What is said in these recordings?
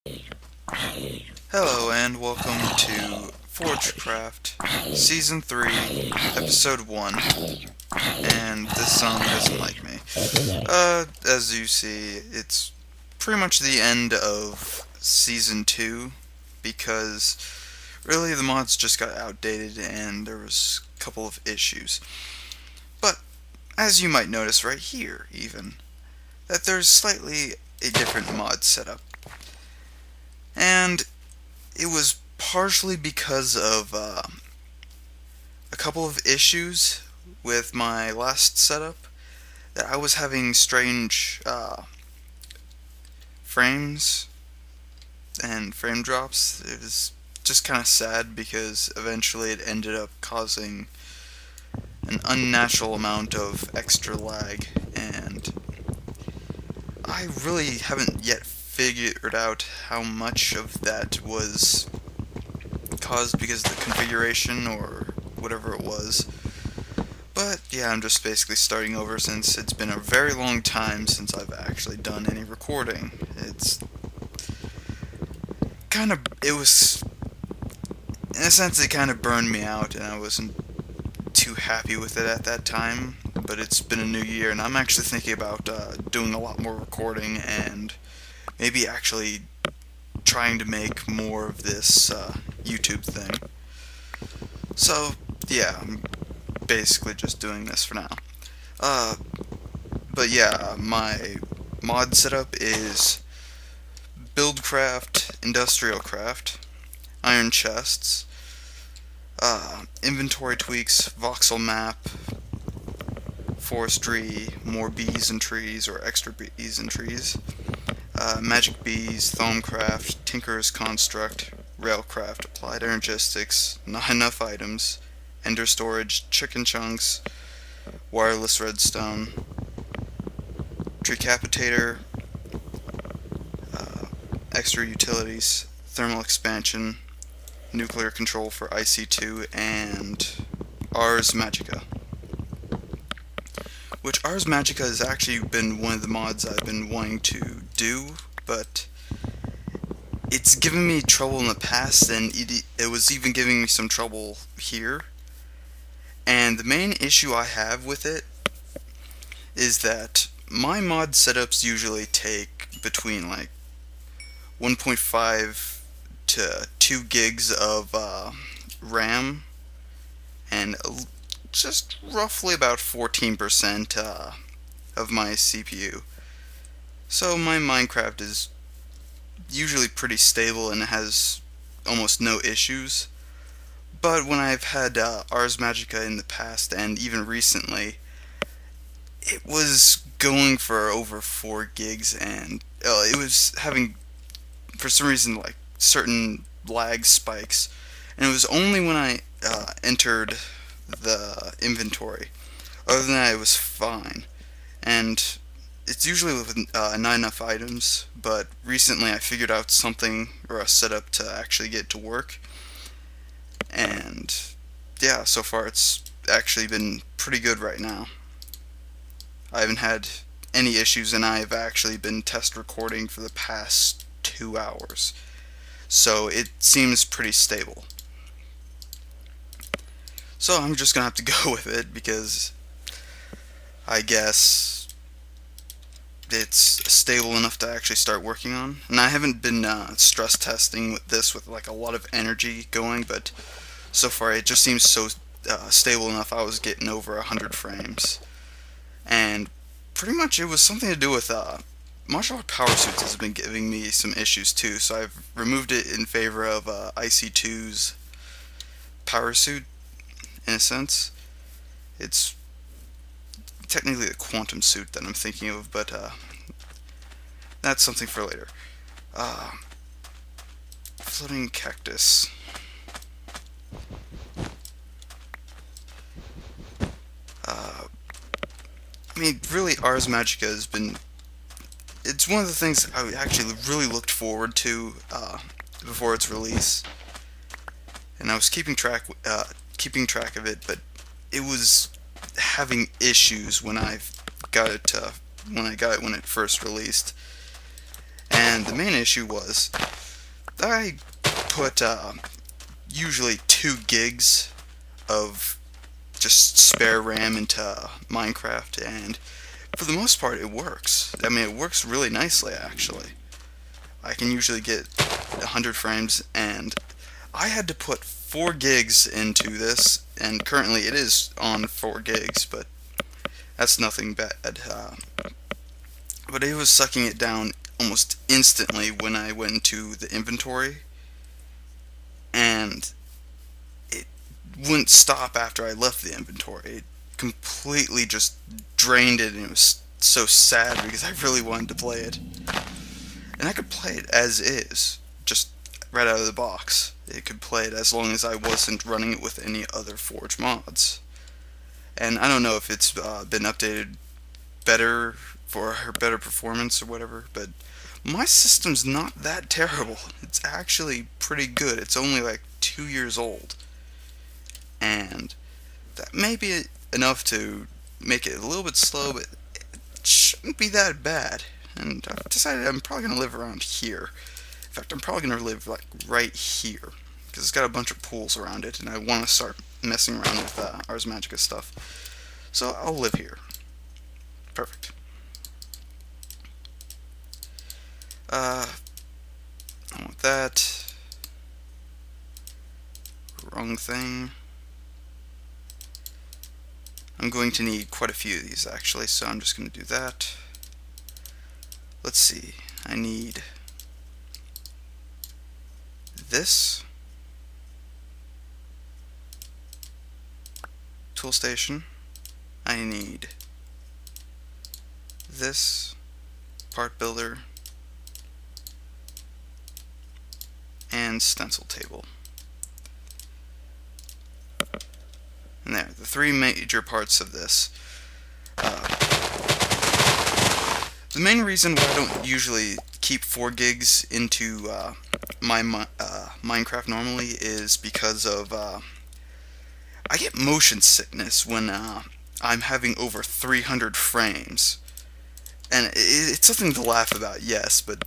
Hello and welcome to Forgecraft Season 3, Episode 1, and this song doesn't like me. As you see, it's pretty much the end of Season 2, because really the mods just got outdated and there was a couple of issues. But, as you might notice right here, even, that there's slightly a different mod setup. And it was partially because of a couple of issues with my last setup that I was having strange frames and frame drops. It was just kind of sad because eventually it ended up causing an unnatural amount of extra lag, and I really haven't yet figured out how much of that was caused because of the configuration or whatever it was. But yeah, I'm just basically starting over since it's been a very long time since I've actually done any recording. It was, in a sense, it kind of burned me out and I wasn't too happy with it at that time. But it's been a new year and I'm actually thinking about doing a lot more recording and maybe actually trying to make more of this YouTube thing. So, yeah, I'm basically just doing this for now. But yeah, my mod setup is Buildcraft, Industrial Craft, Iron Chests, Inventory Tweaks, Voxel Map, Forestry, more bees and trees, or extra bees and trees, Magic Bees, Thaumcraft, Tinker's Construct, Railcraft, Applied Energistics, Not Enough Items, Ender Storage, Chicken Chunks, Wireless Redstone, Decapitator, Extra Utilities, Thermal Expansion, Nuclear Control for IC2, and Ars Magica. Which Ars Magica has actually been one of the mods I've been wanting to do, but it's given me trouble in the past, and it was even giving me some trouble here. And the main issue I have with it is that my mod setups usually take between like 1.5 to 2 gigs of RAM and just roughly about 14% of my CPU. So my Minecraft is usually pretty stable and has almost no issues. But when I've had Ars Magica in the past and even recently, it was going for over 4 gigs and it was having, for some reason, like certain lag spikes. And it was only when I entered the inventory. Other than that, it was fine. And it's usually with not enough items, but recently I figured out something or a setup to actually get to work. And yeah, so far it's actually been pretty good right now. I haven't had any issues and I've actually been test recording for the past 2 hours. So it seems pretty stable. So I'm just gonna have to go with it because I guess it's stable enough to actually start working on. And I haven't been stress testing with this with like a lot of energy going, but so far it just seems so stable enough. I was getting over 100 frames. And pretty much it was something to do with martial art power suits has been giving me some issues too, so I've removed it in favor of IC2's power suit, in a sense. It's technically the quantum suit that I'm thinking of, but that's something for later. Floating cactus. I mean, really, Ars Magica has been... It's one of the things I actually really looked forward to before its release, and I was keeping track of it, but it was having issues when I got it when it first released. And the main issue was I put usually 2 gigs of just spare RAM into Minecraft, and for the most part it works. I mean, it works really nicely actually. I can usually get 100 frames, and I had to put 4 gigs into this, and currently it is on 4 gigs, but that's nothing bad. But it was sucking it down almost instantly when I went to the inventory, and it wouldn't stop after I left the inventory. It completely just drained it, and it was so sad because I really wanted to play it. And I could play it as is, just right out of the box. It could play it as long as I wasn't running it with any other Forge mods. And I don't know if it's been updated better for better performance or whatever, but my system's not that terrible. It's actually pretty good. It's only like 2 years old, and that may be enough to make it a little bit slow, but it shouldn't be that bad. And I've decided I'm probably going to live around here. In fact, I'm probably going to live like right here, because it's got a bunch of pools around it, and I want to start messing around with Ars Magica stuff. So I'll live here. Perfect. I want that. Wrong thing. I'm going to need quite a few of these actually, so I'm just going to do that. Let's see. I need this tool station. I need this part builder and stencil table. And there, the 3 major parts of this. The main reason why I don't usually keep 4 gigs into my Minecraft normally is because of I get motion sickness when I'm having over 300 frames. And it's something to laugh about, yes, but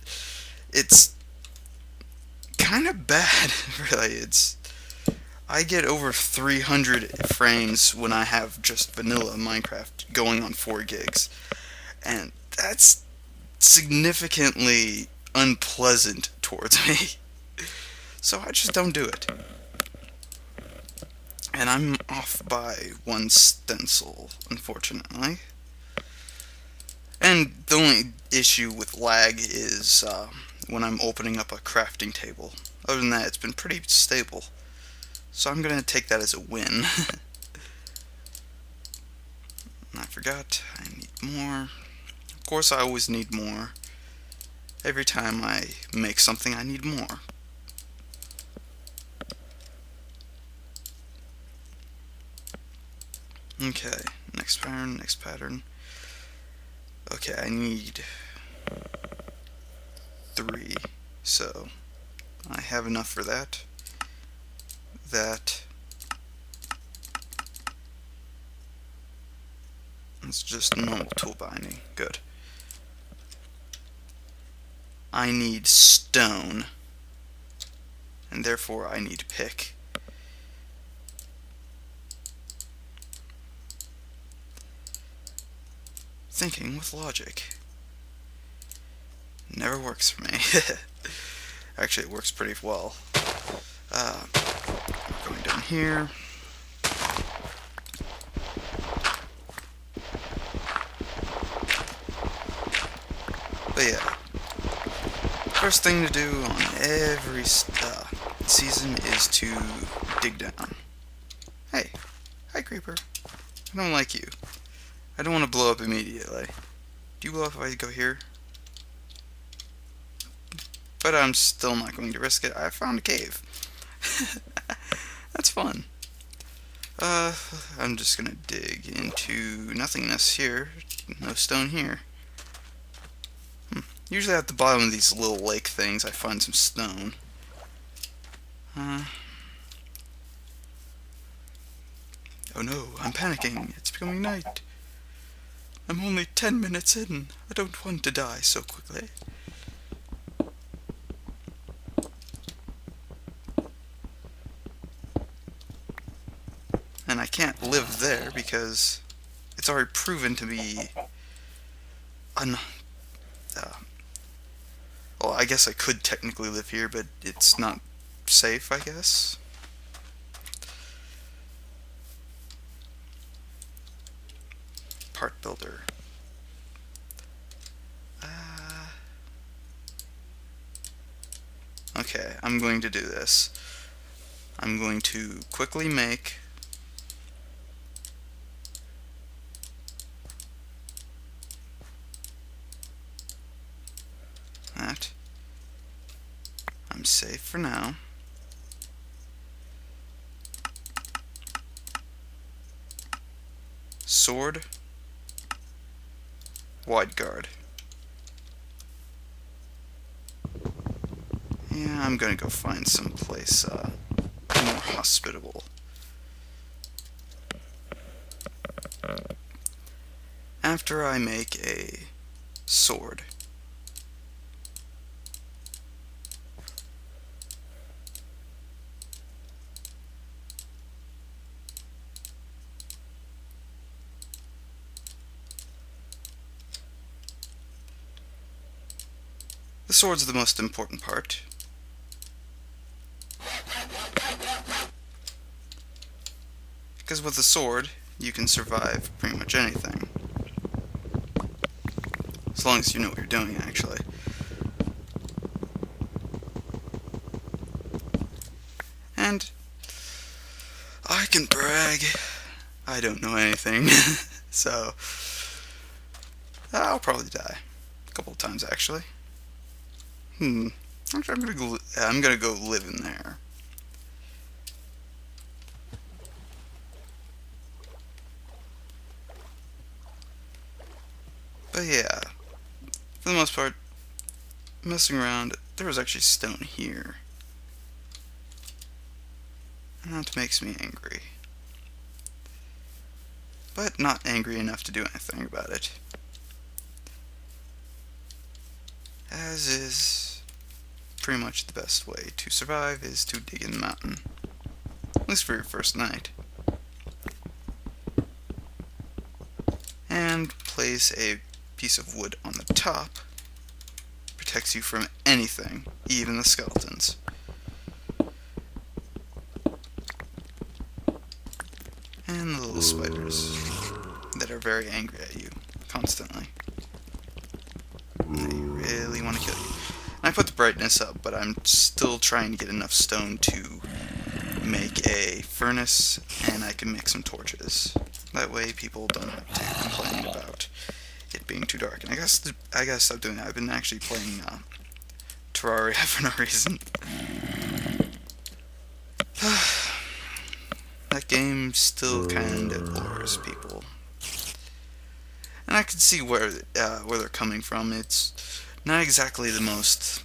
it's kind of bad, really. I get over 300 frames when I have just vanilla Minecraft going on 4 gigs. And that's significantly unpleasant towards me. So I just don't do it. And I'm off by 1 stencil, unfortunately. And the only issue with lag is when I'm opening up a crafting table. Other than that, it's been pretty stable. So I'm going to take that as a win. I forgot, I need more. Of course, I always need more. Every time I make something, I need more. Okay, next pattern, next pattern. Okay, I need 3, so I have enough for that. It's just normal tool binding. Good. I need stone, and therefore I need pick. Thinking with logic never works for me. Actually, it works pretty well. Going down here. But yeah, first thing to do on every season is to dig down. Hey, hi creeper. I don't like you. I don't want to blow up immediately. Do you blow up if I go here? But I'm still not going to risk it. I found a cave. That's fun. I'm just gonna dig into nothingness here. No stone here. Usually at the bottom of these little lake things I find some stone. Oh no, I'm panicking. It's becoming night. I'm only 10 minutes in. I don't want to die so quickly. can't live there because it's already proven to be well, I guess I could technically live here, but it's not safe, I guess. Part builder. Okay, I'm going to do this. I'm going to quickly make that. I'm safe for now. Sword. Wide guard. Yeah, I'm gonna go find some place more hospitable. After I make a sword, the sword's the most important part. Because with a sword, you can survive pretty much anything. As long as you know what you're doing, actually. And I can brag. I don't know anything. So I'll probably die. A couple of times, actually. Actually, I'm gonna go live in there. But yeah, for the most part, messing around, there was actually stone here. And that makes me angry. But not angry enough to do anything about it. As is pretty much the best way to survive is to dig in the mountain. At least for your first night. And place a piece of wood on the top. Protects you from anything, even the skeletons. And the little spiders that are very angry at you constantly. They really want to kill you. And I put the brightness up, but I'm still trying to get enough stone to make a furnace, and I can make some torches. That way people don't have to complain about it being too dark. And I gotta stop doing that. I've been actually playing Terraria for no reason. That game still kind of lures people, and I can see where they're coming from. It's not exactly the most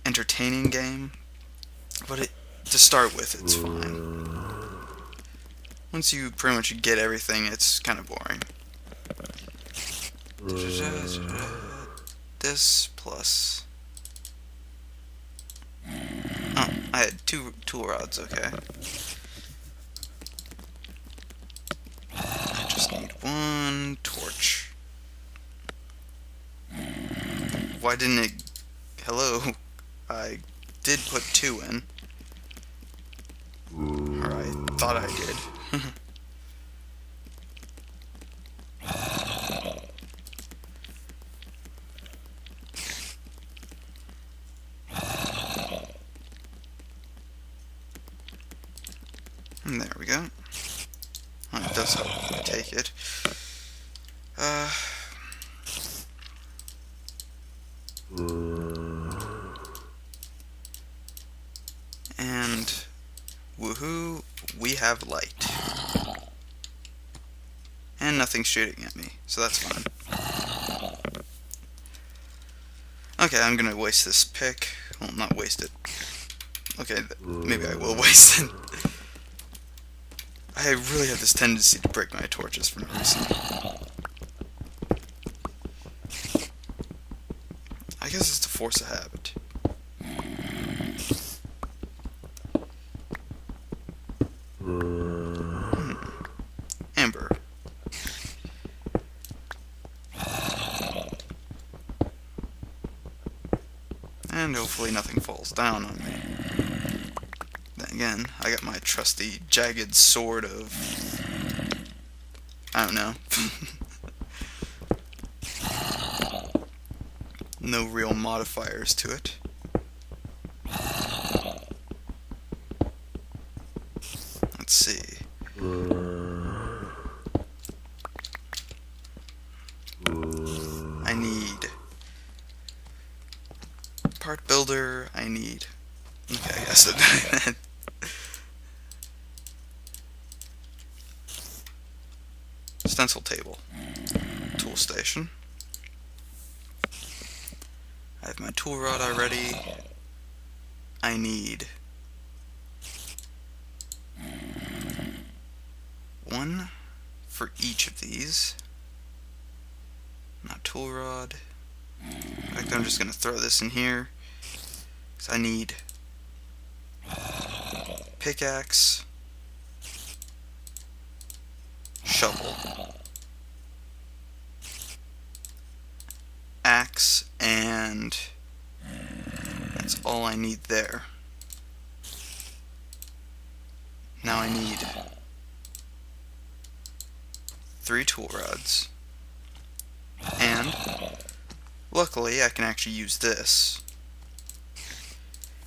entertaining game, but to start with, it's fine. Once you pretty much get everything, it's kind of boring. This plus... Oh, I had 2 tool rods, okay. I just need 1 torch. Why didn't it... Hello? I did put 2 in. Or I thought I did. And there we go. Oh, it does help if I take it. And woohoo, we have light. And nothing's shooting at me, so that's fine. Okay, I'm gonna waste this pick. Well, not waste it. Okay, maybe I will waste it. I really have this tendency to break my torches for no reason. I guess it's to force a habit. And hopefully nothing falls down on me. Then again, I got my trusty jagged sword of... I don't know. No real modifiers to it. Let's see. I need part builder, I need... Okay, I guess it... Stencil table. Tool station. I have my tool rod already. I need one for each of these. Not tool rod. In fact, I'm just going to throw this in here. So I need pickaxe, shovel, axe, and that's all I need there. Now I need 3 tool rods, and luckily I can actually use this.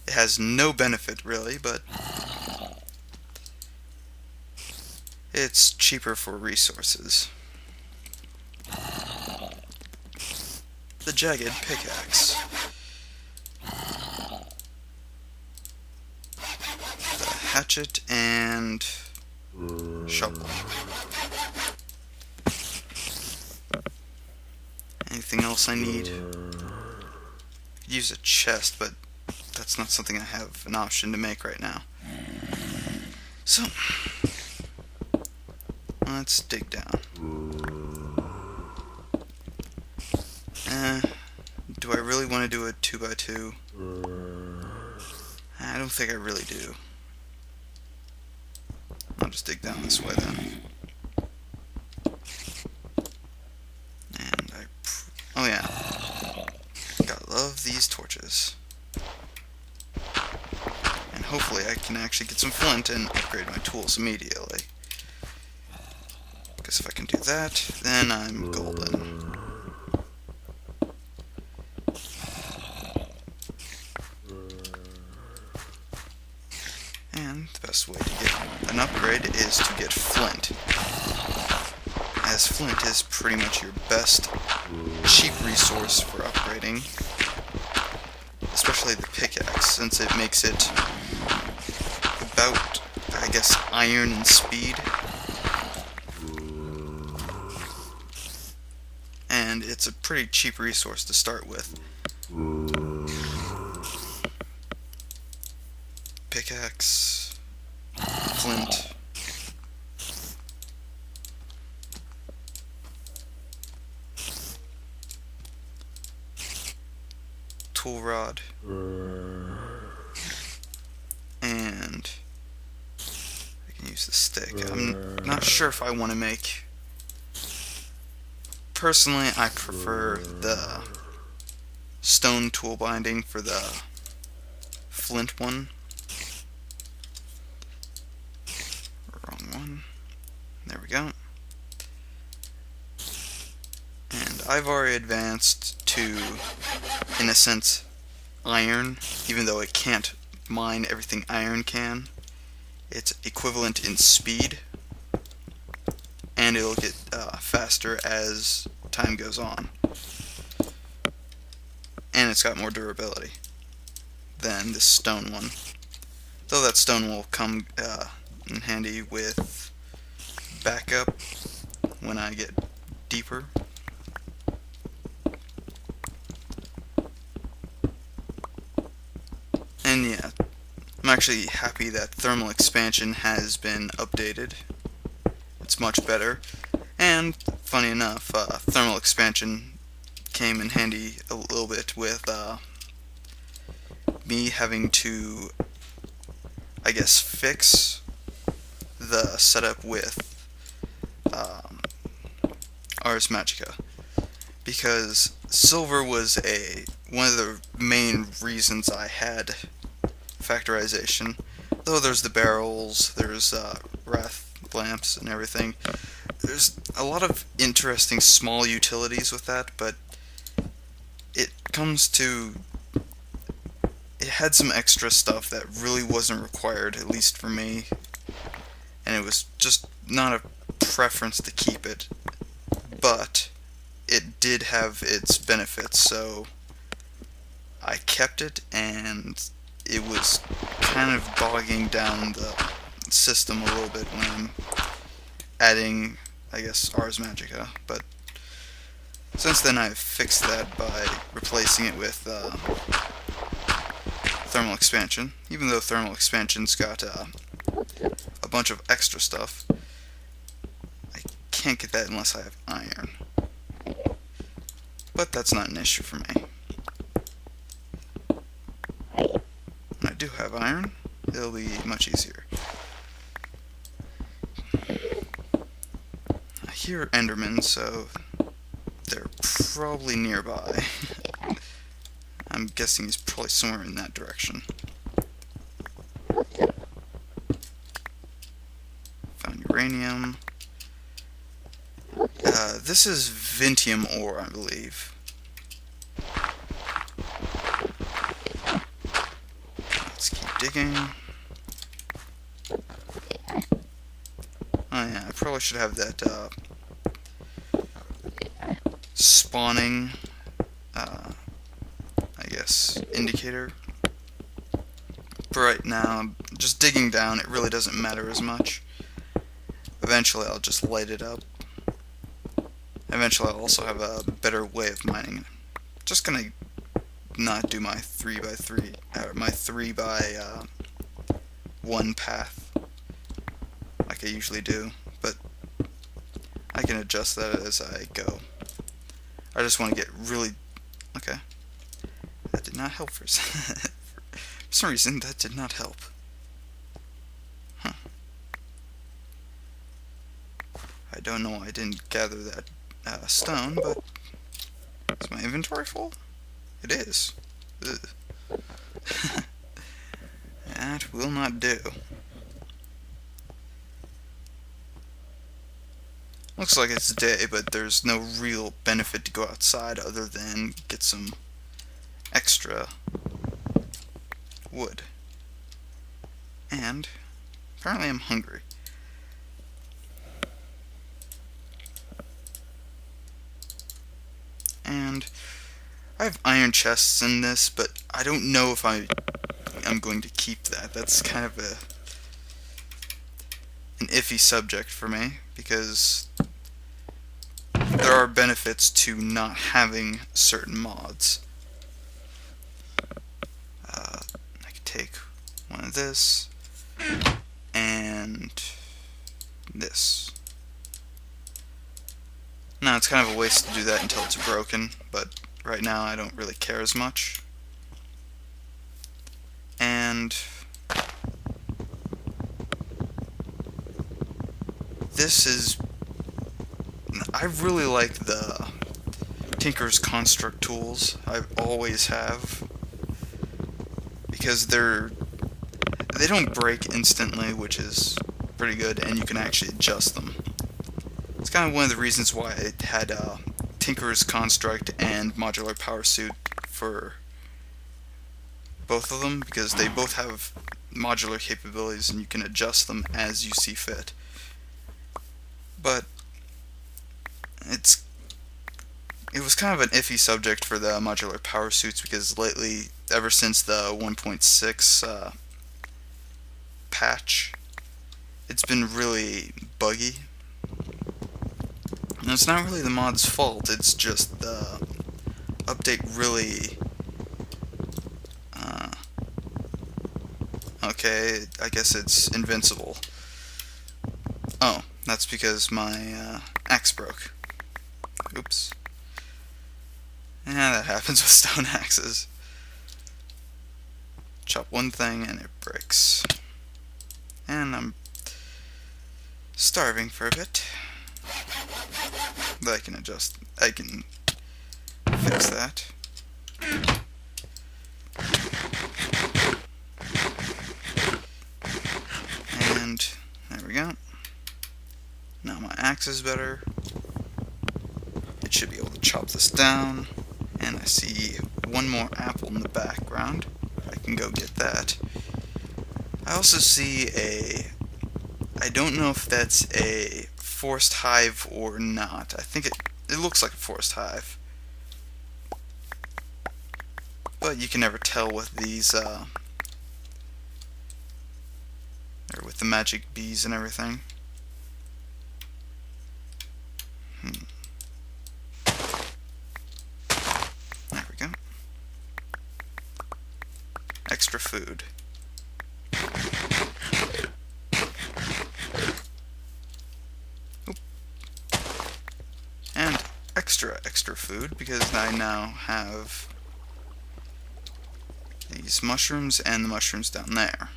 It has no benefit really, but it's cheaper for resources. The jagged pickaxe. The hatchet and shovel. Anything else I need? Use a chest, but that's not something I have an option to make right now. So, let's dig down. Do I really want to do a 2x2? I don't think I really do. I'll just dig down this way then. And oh yeah. Gotta love these torches. And hopefully I can actually get some flint and upgrade my tools immediately. Because if I can do that, then I'm golden. And the best way to get an upgrade is to get flint, as flint is pretty much your best cheap resource for upgrading, especially the pickaxe, since it makes it about, I guess, iron and speed, and it's a pretty cheap resource to start with. Pickaxe, flint, tool rod, and I can use the stick. I'm not sure if I want to make... Personally, I prefer the stone tool binding for the flint one. There we go. And I've already advanced to, in a sense, iron, even though it can't mine everything iron can. It's equivalent in speed, and it'll get faster as time goes on. And it's got more durability than this stone one. Though that stone will come in handy with backup when I get deeper. And yeah, I'm actually happy that thermal expansion has been updated. It's much better. And funny enough, thermal expansion came in handy a little bit with me having to, I guess, fix the setup with Ars Magica, because silver was a one of the main reasons I had factorization. Though there's the barrels, there's wrath lamps and everything. There's a lot of interesting small utilities with that, but it comes to... it had some extra stuff that really wasn't required, at least for me, and it was just not a preference to keep it, but it did have its benefits, so I kept it, and it was kind of bogging down the system a little bit when I'm adding, I guess, Ars Magica, but since then I've fixed that by replacing it with thermal expansion. Even though thermal expansion's got a bunch of extra stuff, I can't get that unless I have iron. But that's not an issue for me. When I do have iron, it'll be much easier. I hear Endermen, so they're probably nearby. I'm guessing he's probably somewhere in that direction. Found uranium. This is Vintium ore, I believe. Let's keep digging. Oh yeah, I probably should have that spawning, I guess, indicator. But right now, just digging down, it really doesn't matter as much. Eventually I'll just light it up. Eventually I'll also have a better way of mining. Just gonna not do my 3x3, or my 3x1 path like I usually do, but I can adjust that as I go. I just want to get really... okay. That did not help for some reason. That did not help. Huh. I don't know why I didn't gather that stone, but is my inventory full? It is. Ugh. That will not do. Looks like it's day, but there's no real benefit to go outside other than get some extra wood. And apparently I'm hungry. And I have iron chests in this, but I don't know if I'm going to keep that. That's kind of an iffy subject for me, because there are benefits to not having certain mods. I could take one of this and this. Now it's kind of a waste to do that until it's broken, but right now I don't really care as much. And this is... I really like the Tinker's Construct tools. I always have, because they don't break instantly, which is pretty good, and you can actually adjust them. It's kind of one of the reasons why I had Tinker's Construct and Modular Power Suit for both of them, because they both have modular capabilities and you can adjust them as you see fit. But it was kind of an iffy subject for the modular power suits, because lately, ever since the 1.6 patch, it's been really buggy. And it's not really the mod's fault, it's just the update really... okay, I guess it's invincible. Oh, that's because my axe broke. Oops. Yeah, that happens with stone axes. Chop one thing and it breaks. And I'm starving for a bit. But I can fix that. axe is better. It should be able to chop this down. And I see one more apple in the background. I can go get that. I also see I don't know if that's a forest hive or not. I think it looks like a forest hive. But you can never tell with these, or with the magic bees and everything. There we go. Extra food. Oop. And extra food, because I now have these mushrooms and the mushrooms down there.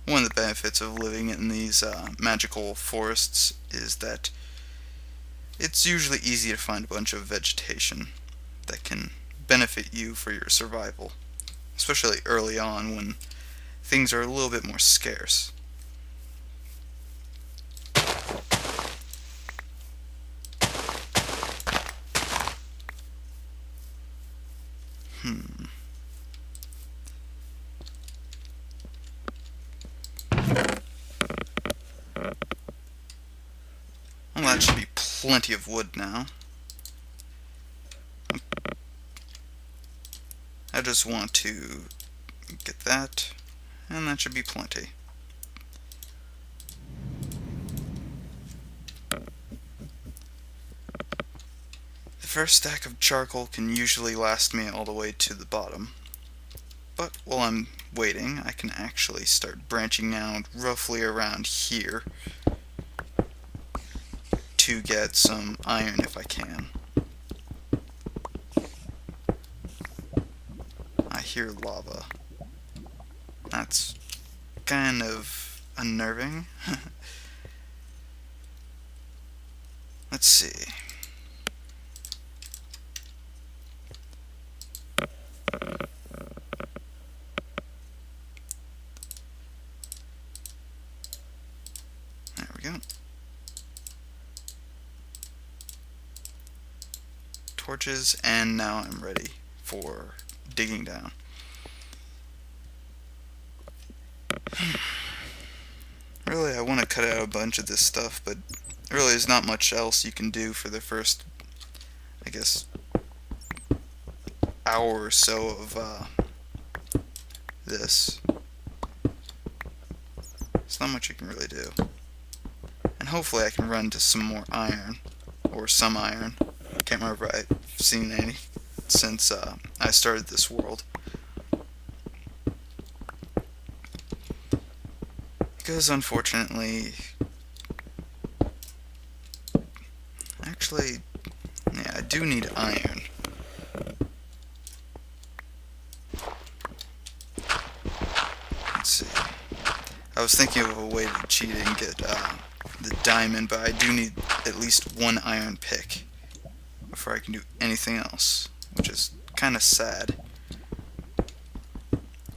One of the benefits of living in these magical forests is that it's usually easy to find a bunch of vegetation that can benefit you for your survival, especially early on when things are a little bit more scarce. Well, that should be plenty of wood now. I just want to get that, and that should be plenty. The first stack of charcoal can usually last me all the way to the bottom. But while I'm waiting, I can actually start branching out roughly around here to get some iron if I can. I hear lava. That's kind of unnerving. Let's see. There we go. Torches, and now I'm ready for digging down. Really, I want to cut out a bunch of this stuff, but really there's not much else you can do for the first, I guess, hour or so of this. There's not much you can really do. And hopefully I can run to some more iron, or some iron. Can't remember if I've seen any since I started this world. Because unfortunately, actually, yeah, I do need iron. Let's see. I was thinking of a way to cheat and get the diamond, but I do need at least one iron pick before I can do anything else, which is kind of sad.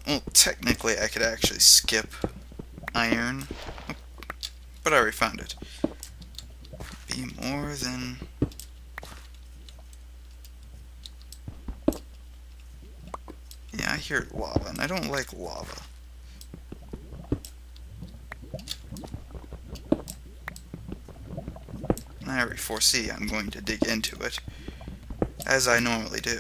Well, technically I could actually skip iron, but I already found it. Be more than... Yeah, I hear lava, and I don't like lava. I already foresee I'm going to dig into it, as I normally do.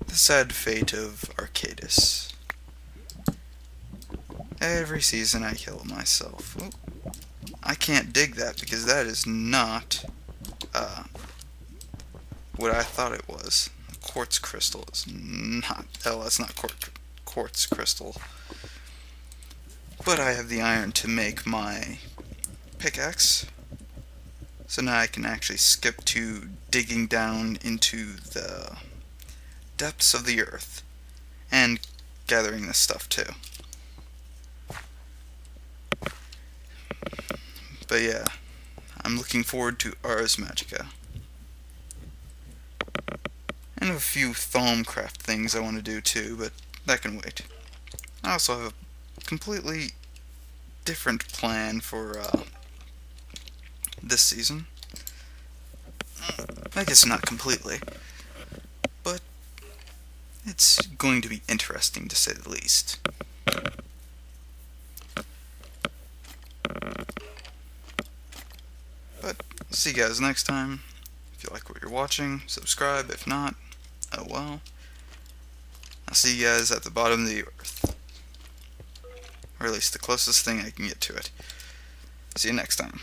The sad fate of Archadeas. Every season I kill myself. Oop. I can't dig that because that is not what I thought it was. Quartz crystal is not... Oh, that's not quartz crystal. But I have the iron to make my pickaxe, so now I can actually skip to digging down into the depths of the earth and gathering this stuff too. But yeah, I'm looking forward to Ars Magica. And a few Thaumcraft things I want to do too, but that can wait. I also have a completely different plan for this season. I guess not completely, but it's going to be interesting to say the least. But see you guys next time. If you like what you're watching, subscribe. If not, oh well. I'll see you guys at the bottom of the earth. Or at least the closest thing I can get to it. See you next time.